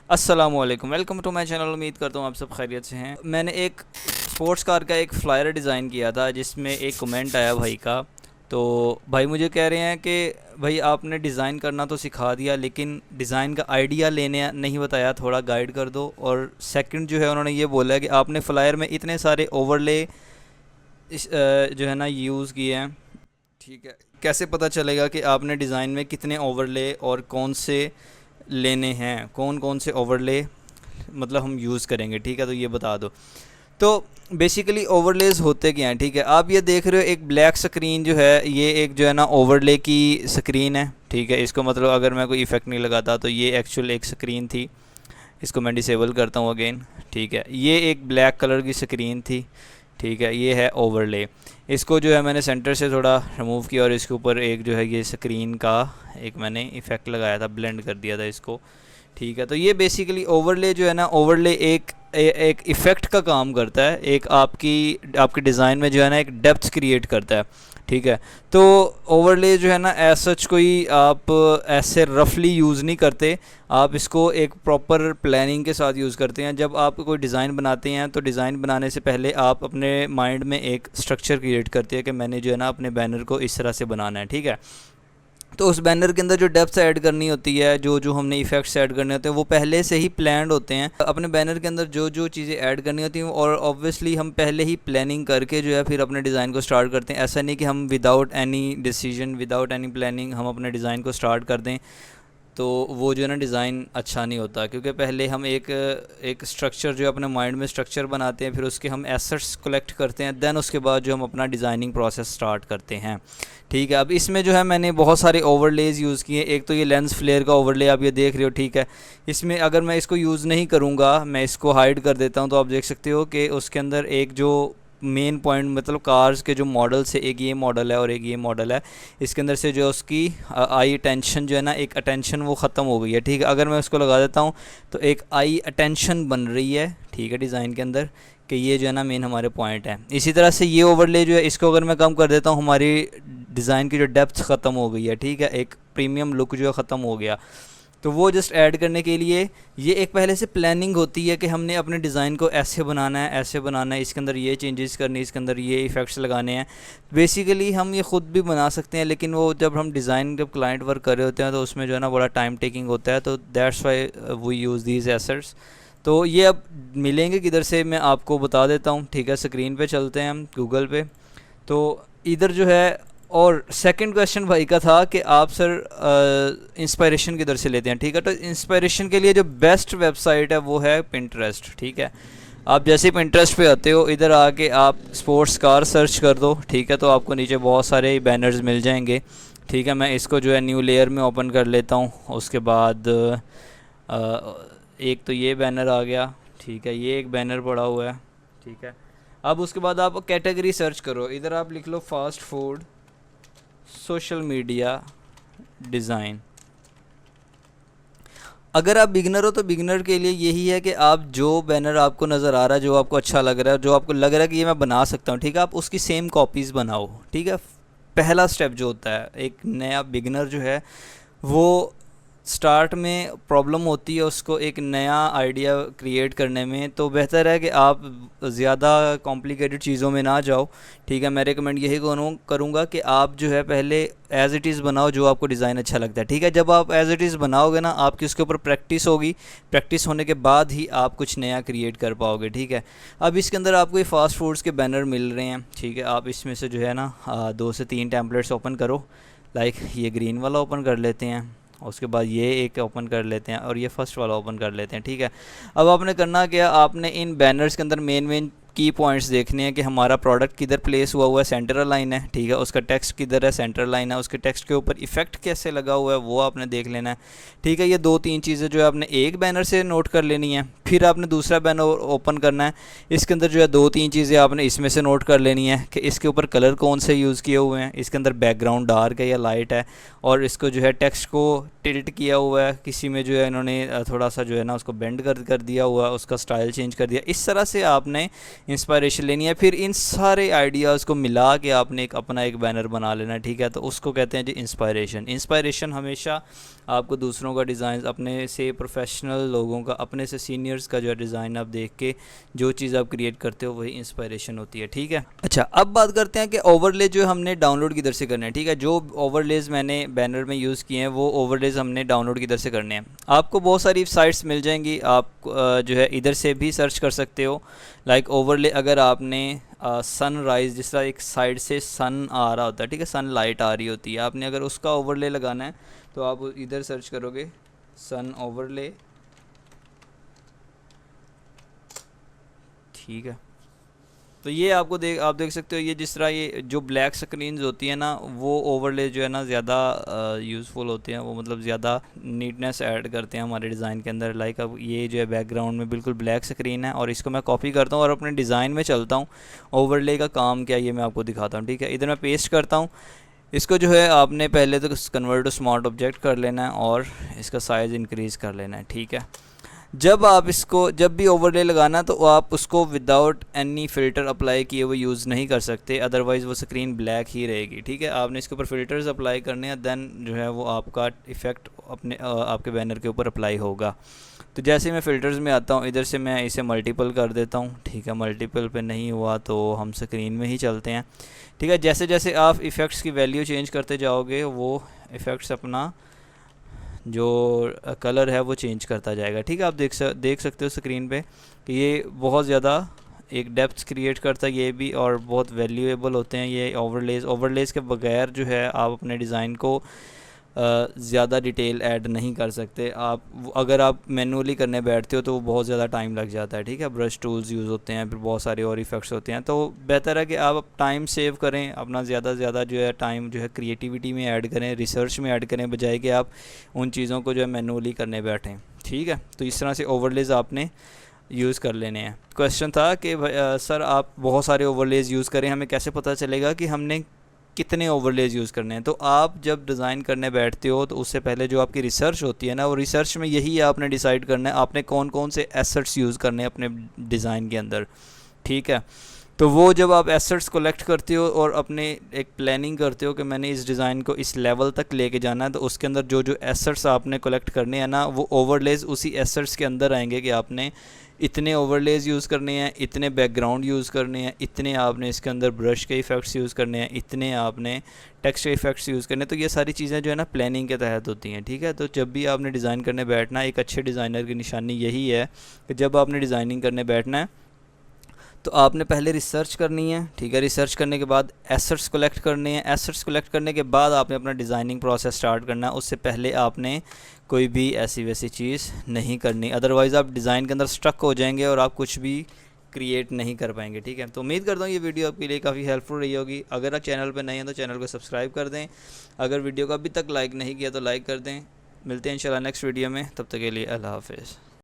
अस्सलामुअलैकुम, welcome to my channel. उम्मीद करता हूँ आप सब खैरियत से हैं। मैंने एक स्पोर्ट्स कार का एक फ़्लायर डिज़ाइन किया था जिसमें एक कमेंट आया भाई का। तो भाई मुझे कह रहे हैं कि भाई आपने डिज़ाइन करना तो सिखा दिया लेकिन डिज़ाइन का आइडिया लेने नहीं बताया, थोड़ा गाइड कर दो। और सेकंड जो है उन्होंने ये बोला कि आपने फ़्लायर में इतने सारे ओवरले जो है ना यूज़ किए हैं। ठीक है, कैसे पता चलेगा कि आपने डिज़ाइन में कितने ओवरले और कौन से लेने हैं, कौन कौन से ओवरले मतलब हम यूज़ करेंगे। ठीक है, तो ये बता दो। तो बेसिकली ओवरलेज होते क्या हैं। ठीक है, आप ये देख रहे हो एक ब्लैक स्क्रीन जो है, ये एक जो है ना ओवरले की स्क्रीन है। ठीक है, इसको मतलब अगर मैं कोई इफ़ेक्ट नहीं लगाता तो ये एक्चुअल एक स्क्रीन थी। इसको मैं डिसेबल करता हूँ अगेन। ठीक है, ये एक ब्लैक कलर की स्क्रीन थी। ठीक है, ये है ओवरले। इसको जो है मैंने सेंटर से थोड़ा रिमूव किया और इसके ऊपर एक जो है ये स्क्रीन का एक मैंने इफ़ेक्ट लगाया था, ब्लेंड कर दिया था इसको। ठीक है, तो ये बेसिकली ओवरले जो है ना, ओवरले एक इफ़ेक्ट का काम करता है, एक आपकी डिज़ाइन में जो है ना एक डेप्थ क्रिएट करता है। ठीक है, तो ओवरले जो है ना एज सच कोई आप ऐसे रफली यूज़ नहीं करते, आप इसको एक प्रॉपर प्लानिंग के साथ यूज़ करते हैं। जब आप कोई डिज़ाइन बनाते हैं तो डिज़ाइन बनाने से पहले आप अपने माइंड में एक स्ट्रक्चर क्रिएट करते हैं कि मैंने जो है ना अपने बैनर को इस तरह से बनाना है। ठीक है, तो उस बैनर के अंदर जो डेप्थ ऐड करनी होती है, जो जो हमने इफ़ेक्ट्स ऐड करने होते हैं वो पहले से ही प्लान्ड होते हैं। अपने बैनर के अंदर जो जो चीज़ें ऐड करनी होती हैं और ऑब्वियसली हम पहले ही प्लानिंग करके जो है फिर अपने डिज़ाइन को स्टार्ट करते हैं। ऐसा नहीं कि हम without any decision, without any planning हम अपने डिज़ाइन को स्टार्ट कर दें, तो वो जो है ना डिज़ाइन अच्छा नहीं होता। क्योंकि पहले हम एक स्ट्रक्चर जो है अपने माइंड में स्ट्रक्चर बनाते हैं, फिर उसके हम एसेट्स कलेक्ट करते हैं, देन उसके बाद जो हम अपना डिज़ाइनिंग प्रोसेस स्टार्ट करते हैं। ठीक है, अब इसमें जो है मैंने बहुत सारे ओवरलेज यूज़ किए। एक तो ये लेंस फ्लेयर का ओवरले आप ये देख रहे हो। ठीक है, इसमें अगर मैं इसको यूज़ नहीं करूँगा, मैं इसको हाइड कर देता हूँ, तो आप देख सकते हो कि उसके अंदर एक जो मेन पॉइंट मतलब कार्स के जो मॉडल्स है, एक ये मॉडल है और एक ये मॉडल है, इसके अंदर से जो उसकी आई अटेंशन जो है ना, एक अटेंशन वो ख़त्म हो गई है। ठीक है, अगर मैं उसको लगा देता हूँ तो एक आई अटेंशन बन रही है। ठीक है, डिज़ाइन के अंदर कि ये जो है ना मेन हमारे पॉइंट है। इसी तरह से ये ओवरले जो है, इसको अगर मैं कम कर देता हूँ, हमारी डिज़ाइन की जो डेप्थ ख़त्म हो गई है। ठीक है, एक प्रीमियम लुक जो है ख़त्म हो गया। तो वो जस्ट ऐड करने के लिए ये एक पहले से प्लानिंग होती है कि हमने अपने डिज़ाइन को ऐसे बनाना है, ऐसे बनाना है, इसके अंदर ये चेंजेस करनी है, इसके अंदर ये इफ़ेक्ट्स लगाने हैं। बेसिकली हम ये ख़ुद भी बना सकते हैं, लेकिन वो जब हम डिज़ाइन जब क्लाइंट वर्क कर रहे होते हैं तो उसमें जो है ना बड़ा टाइम टेकिंग होता है। तो that's why we use these assets. तो ये अब मिलेंगे किधर से मैं आपको बता देता हूँ। ठीक है, स्क्रीन पे चलते हैं हम गूगल पे। तो इधर जो है, और सेकंड क्वेश्चन भाई का था कि आप सर इंस्पायरेशन किधर से लेते हैं। ठीक है, तो इंस्पायरेशन के लिए जो बेस्ट वेबसाइट है वो है पिंटरेस्ट। ठीक है, आप जैसे ही पिंटरेस्ट पे आते हो, इधर आके आप स्पोर्ट्स कार सर्च कर दो। ठीक है, तो आपको नीचे बहुत सारे बैनर्स मिल जाएंगे। ठीक है, मैं इसको जो है न्यू लेयर में ओपन कर लेता हूँ। उसके बाद एक तो ये बैनर आ गया। ठीक है, ये एक बैनर पड़ा हुआ है। ठीक है, अब उसके बाद आप कैटेगरी सर्च करो। इधर आप लिख लो fast food social media design. अगर आप बिगनर हो तो बिगनर के लिए यही है कि आप जो बैनर आपको नज़र आ रहा है, जो आपको अच्छा लग रहा है, जो आपको लग रहा है कि ये मैं बना सकता हूँ, ठीक है, आप उसकी सेम कॉपीज़ बनाओ। ठीक है, पहला स्टेप जो होता है, एक नया बिगनर जो है वो स्टार्ट में प्रॉब्लम होती है उसको एक नया आइडिया क्रिएट करने में। तो बेहतर है कि आप ज़्यादा कॉम्प्लिकेटेड चीज़ों में ना जाओ। ठीक है, मैं रिकमेंड यही करूँगा कि आप जो है पहले एज़ इट इज़ बनाओ जो आपको डिज़ाइन अच्छा लगता है। ठीक है, जब आप एज़ इट इज़ बनाओगे ना, आपकी उसके ऊपर प्रैक्टिस होगी, प्रैक्टिस होने के बाद ही आप कुछ नया क्रिएट कर पाओगे। ठीक है, अब इसके अंदर आपको ये फास्ट फूड्स के बैनर मिल रहे हैं। ठीक है, आप इसमें से जो है ना 2 से 3 टेम्पलेट्स ओपन करो। लाइक ये ग्रीन वाला ओपन कर लेते हैं, उसके बाद ये एक ओपन कर लेते हैं और ये फर्स्ट वाला ओपन कर लेते हैं। ठीक है, अब आपने करना क्या, आपने इन बैनर्स के अंदर मेन की पॉइंट्स देखने हैं कि हमारा प्रोडक्ट किधर प्लेस हुआ है, सेंटर लाइन है। ठीक है, उसका टेक्स्ट किधर है, सेंटर लाइन है, उसके टेक्स्ट के ऊपर इफेक्ट कैसे लगा हुआ है वो आपने देख लेना है। ठीक है, ये 2-3 चीज़ें जो है आपने एक बैनर से नोट कर लेनी है। फिर आपने दूसरा बैनर ओपन करना है, इसके अंदर जो है 2-3 चीज़ें आपने इसमें से नोट कर लेनी है कि इसके ऊपर कलर कौन से यूज़ किए हुए हैं, इसके अंदर बैकग्राउंड डार्क है या लाइट है, और इसको जो है टिल्ट किया हुआ है, किसी में जो है इन्होंने थोड़ा सा जो है ना उसको बेंड कर दिया हुआ है, उसका स्टाइल चेंज कर दिया। इस तरह से आपने इंस्पायरेशन लेनी है, फिर इन सारे आइडियाज़ को मिला के आपने एक अपना एक बैनर बना लेना है, ठीक है। तो उसको कहते हैं जी इंस्पायरेशन। इंस्पायरेशन हमेशा आपको दूसरों का डिज़ाइन, अपने से प्रोफेशनल लोगों का, अपने से सीनियर्स का जो है डिज़ाइन आप देख के जो चीज़ आप क्रिएट करते हो वही इंस्पायरेशन होती है, ठीक है। अच्छा, अब बात करते हैं कि ओवरले जो हमने डाउनलोड किधर से करने हैं, ठीक है। जो ओवरलेज मैंने बैनर में यूज़ किए हैं वो ओवरलेज हमने डाउनलोड किधर से करने हैं। आपको बहुत सारी साइट्स मिल जाएंगी, आप जो है इधर से भी सर्च कर सकते हो। लाइक ओवरले, अगर आपने सनराइज़, जिस तरह एक साइड से सन आ रहा होता है, ठीक है, सन लाइट आ रही होती है, आपने अगर उसका ओवरले लगाना है तो आप इधर सर्च करोगे सन ओवरले, ठीक है। तो ये आपको आप देख सकते हो, ये जिस तरह ये जो ब्लैक स्क्रीन्स होती है ना, वो ओवरले जो है ना ज़्यादा यूज़फुल होते हैं, वो मतलब ज़्यादा नीटनेस ऐड करते हैं हमारे डिज़ाइन के अंदर। लाइक अब ये जो है बैकग्राउंड में बिल्कुल ब्लैक स्क्रीन है और इसको मैं कॉपी करता हूँ और अपने डिज़ाइन में चलता हूँ। ओवरले का काम क्या ये मैं आपको दिखाता हूँ, ठीक है। इधर मैं पेस्ट करता हूँ, इसको जो है आपने पहले तो कन्वर्ट टू स्मार्ट ऑब्जेक्ट कर लेना है और इसका साइज़ इंक्रीज़ कर लेना है, ठीक है। जब आप इसको, जब भी ओवरले लगाना तो आप उसको विदाउट एनी फ़िल्टर अप्लाई किए हुए यूज़ नहीं कर सकते, अदरवाइज़ वो स्क्रीन ब्लैक ही रहेगी, ठीक है। आपने इसके ऊपर फ़िल्टर्स अप्लाई करने हैं, देन जो है वो आपका इफ़ेक्ट अपने आपके बैनर के ऊपर अप्लाई होगा। तो जैसे मैं फ़िल्टर्स में आता हूँ, इधर से मैं इसे मल्टीपल कर देता हूँ, ठीक है। मल्टीपल पे नहीं हुआ तो हम स्क्रीन में ही चलते हैं, ठीक है। जैसे जैसे आप इफ़ेक्ट्स की वैल्यू चेंज करते जाओगे वो इफ़ेक्ट्स अपना जो कलर है वो चेंज करता जाएगा, ठीक है। आप देख सकते हो स्क्रीन पे कि ये बहुत ज़्यादा एक डेप्थ क्रिएट करता है ये भी, और बहुत वैल्यूएबल होते हैं ये ओवरलेज के बगैर जो है आप अपने डिज़ाइन को ज़्यादा डिटेल ऐड नहीं कर सकते। अगर आप मैनुअली करने बैठते हो तो वो बहुत ज़्यादा टाइम लग जाता है, ठीक है। ब्रश टूल्स यूज़ होते हैं, फिर बहुत सारे और इफ़ेक्ट्स होते हैं, तो बेहतर है कि आप टाइम सेव करें अपना, ज़्यादा से ज़्यादा जो है टाइम जो है क्रिएटिविटी में ऐड करें, रिसर्च में ऐड करें, बजाय कि आप उन चीज़ों को जो है मैनुअली करने बैठें, ठीक है। तो इस तरह से ओवरलेज आपने यूज़ कर लेने हैं। क्वेश्चन था कि सर आप बहुत सारे ओवरलेज यूज़ करें, हमें कैसे पता चलेगा कि हमने कितने ओवरलेज यूज़ करने हैं। तो आप जब डिज़ाइन करने बैठते हो तो उससे पहले जो आपकी रिसर्च होती है ना, वो रिसर्च में यही आपने डिसाइड करना है आपने कौन कौन से एसेट्स यूज़ करने हैं अपने डिज़ाइन के अंदर, ठीक है। तो वो जब आप एसेट्स कलेक्ट करते हो और अपने एक प्लानिंग करते हो कि मैंने इस डिज़ाइन को इस लेवल तक लेके जाना है, तो उसके अंदर जो जो एसेट्स आपने कलेक्ट करने हैं ना, वो ओवरलेज उसी एसेट्स के अंदर आएंगे कि आपने इतने ओवरलेज यूज़ करने हैं, इतने बैकग्राउंड यूज़ करने हैं, इतने आपने इसके अंदर ब्रश के इफ़ेक्ट्स यूज़ करने हैं, इतने आपने टेक्स्ट के इफ़ेक्ट्स यूज़ करने हैं। तो ये सारी चीज़ें जो है ना प्लानिंग के तहत होती हैं, ठीक है। तो जब भी आपने डिज़ाइन करने बैठना, एक अच्छे डिज़ाइनर की निशानी यही है कि जब आपने डिज़ाइनिंग करने बैठना है तो आपने पहले रिसर्च करनी है, ठीक है। रिसर्च करने के बाद एसेट्स कलेक्ट करने हैं, एसेट्स कलेक्ट करने के बाद आपने अपना डिज़ाइनिंग प्रोसेस स्टार्ट करना है। उससे पहले आपने कोई भी ऐसी वैसी चीज़ नहीं करनी, अदरवाइज़ आप डिज़ाइन के अंदर स्टक हो जाएंगे और आप कुछ भी क्रिएट नहीं कर पाएंगे, ठीक है। तो उम्मीद करता हूँ ये वीडियो आपके लिए काफ़ी हेल्पफुल रही होगी। अगर आप चैनल पर नए हैं तो चैनल को सब्सक्राइब कर दें, अगर वीडियो को अभी तक लाइक नहीं किया तो लाइक कर दें। मिलते हैं इंशाल्लाह नेक्स्ट वीडियो में, तब तक के लिए अल्लाह हाफ़िज़।